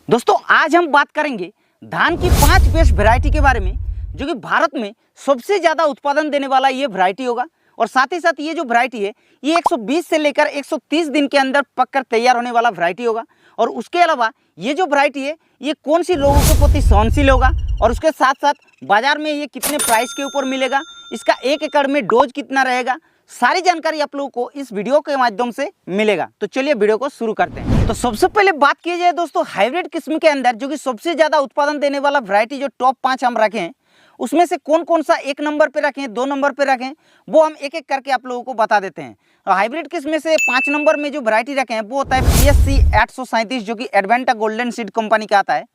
दोस्तों आज हम बात करेंगे धान की 5 बेस्ट वैरायटी के बारे में, जो कि भारत में सबसे ज़्यादा उत्पादन देने वाला ये वैरायटी होगा। और साथ ही साथ ये जो वैरायटी है ये 120 से लेकर 130 दिन के अंदर पककर तैयार होने वाला वैरायटी होगा। और उसके अलावा ये जो वैरायटी है ये कौन सी रोगों के प्रति सहनशील होगा, और उसके साथ साथ बाजार में ये कितने प्राइस के ऊपर मिलेगा, इसका 1 एकड़ में डोज कितना रहेगा, सारी जानकारी आप लोगों को इस वीडियो के माध्यम से मिलेगा। तो चलिए वीडियो को शुरू करते हैं। तो सबसे पहले बात की जाए दोस्तों हाइब्रिड किस्म के अंदर जो कि सबसे ज्यादा उत्पादन देने वाला वैरायटी जो टॉप 5 हम रखे हैं, उसमें से कौन कौन सा 1 नंबर पे रखें, 2 नंबर पे रखें, वो हम एक एक करके आप लोगों को बता देते हैं। तो हाइब्रिड किस्म में से 5 नंबर में जो वैरायटी रखे हैं वो होता है PSC 837, जो कि एडवेंटा गोल्डन सीड कंपनी का आता है।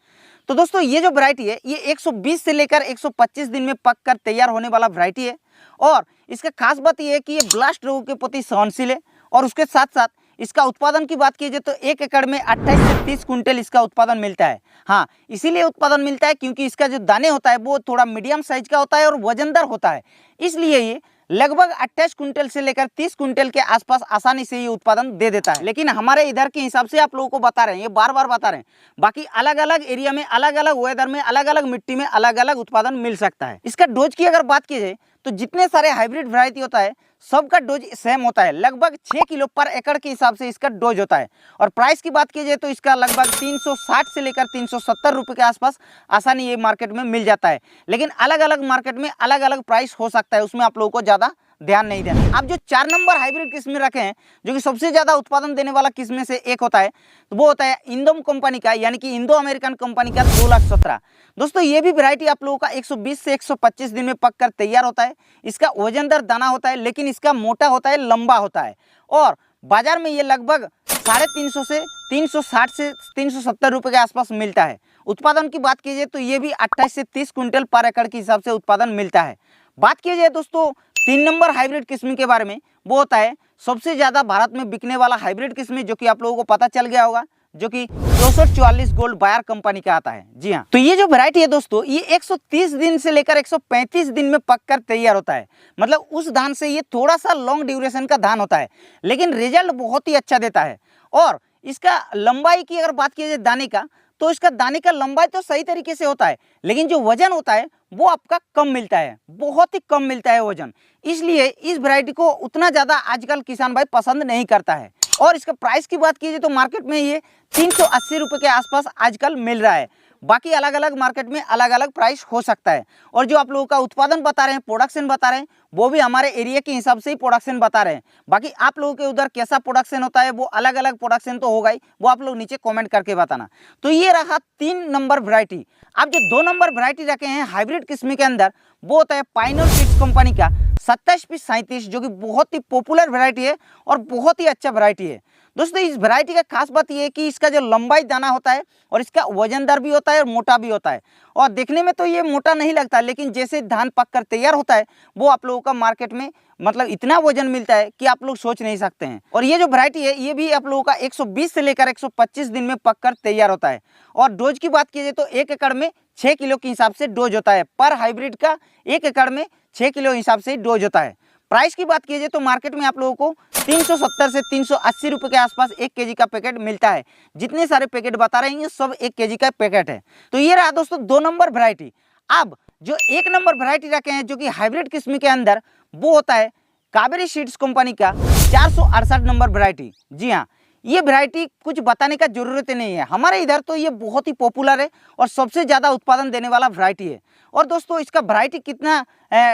तो दोस्तों ये जो वैरायटी है ये 120 से लेकर 125 दिन में पक कर तैयार होने वाला वैरायटी है। और इसका खास बात यह है कि ये ब्लास्ट रोग के प्रति सहनशील है। और उसके साथ साथ इसका उत्पादन की बात की जाए तो 1 एकड़ में 28 से 30 कुंटल इसका उत्पादन मिलता है। हाँ, इसीलिए उत्पादन मिलता है क्योंकि इसका जो दाने होता है वो थोड़ा मीडियम साइज का होता है और वजनदार होता है, इसलिए ये लगभग 28 कुंटल से लेकर 30 कुंटल के आसपास आसानी से ये उत्पादन दे देता है। लेकिन हमारे इधर के हिसाब से आप लोगों को बता रहे हैं, ये बार बार बता रहे हैं, बाकी अलग अलग एरिया में अलग अलग वेदर में अलग अलग मिट्टी में अलग अलग उत्पादन मिल सकता है। इसका डोज की अगर बात की जाए तो जितने सारे हाइब्रिड वैरायटी होता है सबका डोज सेम होता है, लगभग 6 किलो पर एकड़ के हिसाब से इसका डोज होता है। और प्राइस की बात की जाए तो इसका लगभग 360 से लेकर 370 रुपये के आसपास आसानी ये मार्केट में मिल जाता है। लेकिन अलग अलग मार्केट में अलग अलग प्राइस हो सकता है, उसमें आप लोगों को ज़्यादा ध्यान नहीं देना। आप जो 4 नंबर हाइब्रिड किस्म में रखे हैं जो कि सबसे ज़्यादा उत्पादन देने वाला किस्म में से एक होता है, तो वो होता है इंडोम कंपनी का, यानी कि इंडो अमेरिकन कंपनी का 2,17,000। दोस्तों ये भी वैरायटी आप लोगों का 120 से 125 दिन में पक कर तैयार होता है। इसका वजनदार दाना होता है, लेकिन इसका मोटा होता है, लंबा होता है। और बाजार में ये लगभग 350 से 360 से 370 रुपये के आसपास मिलता है। उत्पादन की बात की जाए तो ये भी 28 से 30 कुंटल पर एकड़ के हिसाब से उत्पादन मिलता है। बात की जाए दोस्तों 3 नंबर हाइब्रिड किस्म के बारे में, वो होता है सबसे ज़्यादा भारत में बिकने वाला हाइब्रिड किस्म, जो कि आप लोगों को पता चल गया होगा, जो कि 6444 गोल्ड बायर कंपनी का आता है। जी हाँ, तो ये जो वैरायटी है दोस्तों ये 130 दिन से लेकर 135 दिन में पककर तैयार होता है। मतलब उस धान से ये थोड़ा सा लॉन्ग ड्यूरेशन का धान होता है, लेकिन रिजल्ट बहुत ही अच्छा देता है। और इसका लंबाई की अगर बात की जाए दाने का, तो इसका दाने का लंबाई तो सही तरीके से होता है, लेकिन जो वजन होता है वो आपका कम मिलता है, बहुत ही कम मिलता है वजन। इसलिए इस वैरायटी को उतना ज़्यादा आजकल किसान भाई पसंद नहीं करता है। और इसका प्राइस की बात कीजिए तो मार्केट में ये 380 रुपये के आसपास आजकल मिल रहा है। बाकी अलग अलग मार्केट में अलग अलग प्राइस हो सकता है। और जो आप लोगों का उत्पादन बता रहे हैं, प्रोडक्शन बता रहे हैं, वो भी हमारे एरिया के हिसाब से ही प्रोडक्शन बता रहे हैं। बाकी आप लोगों के उधर कैसा प्रोडक्शन होता है वो अलग अलग प्रोडक्शन तो होगा ही, वो आप लोग नीचे कमेंट करके बताना। तो ये रहा 3 नंबर वैरायटी। आप जो 2 नंबर वैरायटी रखे हैं हाइब्रिड किस्म के अंदर, वो होता है पाइनर सीड्स कंपनी का 27P37, जो कि बहुत ही पॉपुलर वैरायटी है और बहुत ही अच्छा वैरायटी है। दोस्तों इस वैरायटी का खास बात यह है कि इसका जो लंबाई दाना होता है और इसका वजनदार भी होता है और मोटा भी होता है। और देखने में तो ये मोटा नहीं लगता, लेकिन जैसे धान पक कर तैयार होता है वो आप लोगों का मार्केट में मतलब इतना वजन मिलता है कि आप लोग सोच नहीं सकते हैं। और ये जो वैरायटी है ये भी आप लोगों का 120 से लेकर 125 दिन में पक कर तैयार होता है। और डोज की बात की जाए तो 1 एकड़ में 6 किलो के हिसाब से डोज होता है। पर हाइब्रिड का 1 एकड़ में 6 किलो हिसाब से डोज होता है। प्राइस की बात कीजिए तो मार्केट में आप लोगों को 370 से 380 रुपये के आसपास 1 केजी का पैकेट मिलता है। जितने सारे पैकेट बता रहे हैं सब 1 केजी का पैकेट है। तो ये रहा दोस्तों 2 नंबर वैरायटी। अब जो 1 नंबर वैरायटी रखे हैं जो कि हाइब्रिड किस्म के अंदर, वो होता है कावेरी सीड्स कंपनी का 468 नंबर वैरायटी। जी हाँ, ये वैरायटी कुछ बताने का जरूरत ही नहीं है, हमारे इधर तो ये बहुत ही पॉपुलर है और सबसे ज़्यादा उत्पादन देने वाला वैरायटी है। और दोस्तों इसका वैरायटी कितना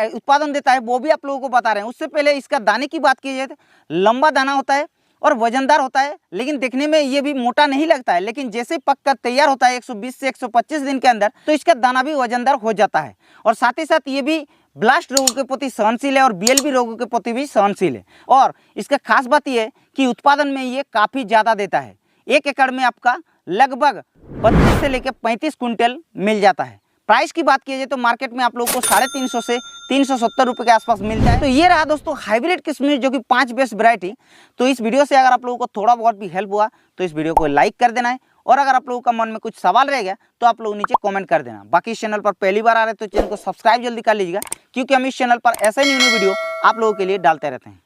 उत्पादन देता है वो भी आप लोगों को बता रहे हैं। उससे पहले इसका दाने की बात की जाए तो लंबा दाना होता है और वजनदार होता है, लेकिन देखने में ये भी मोटा नहीं लगता है। लेकिन जैसे पक कर तैयार होता है 120 से 125 दिन के अंदर, तो इसका दाना भी वजनदार हो जाता है। और साथ ही साथ ये भी ब्लास्ट रोगों के प्रति सहनशील है और BLB रोगों के प्रति भी सहनशील है। और इसका खास बात यह है कि उत्पादन में ये काफ़ी ज़्यादा देता है। 1 एकड़ में आपका लगभग 32 से लेकर 35 कुंटल मिल जाता है। प्राइस की बात की जाए तो मार्केट में आप लोगों को 350 से 370 रुपये के आसपास मिलता है। तो ये रहा दोस्तों हाइब्रिड किस्म जो कि 5 बेस्ट वैरायटी। तो इस वीडियो से अगर आप लोगों को थोड़ा बहुत भी हेल्प हुआ तो इस वीडियो को लाइक कर देना है। और अगर आप लोगों का मन में कुछ सवाल रह गया तो आप लोग नीचे कमेंट कर देना। बाकी इस चैनल पर पहली बार आ रहे हैं तो चैनल को सब्सक्राइब जल्दी कर लीजिएगा, क्योंकि हम इस चैनल पर ऐसे न्यू वीडियो आप लोगों के लिए डालते रहते हैं।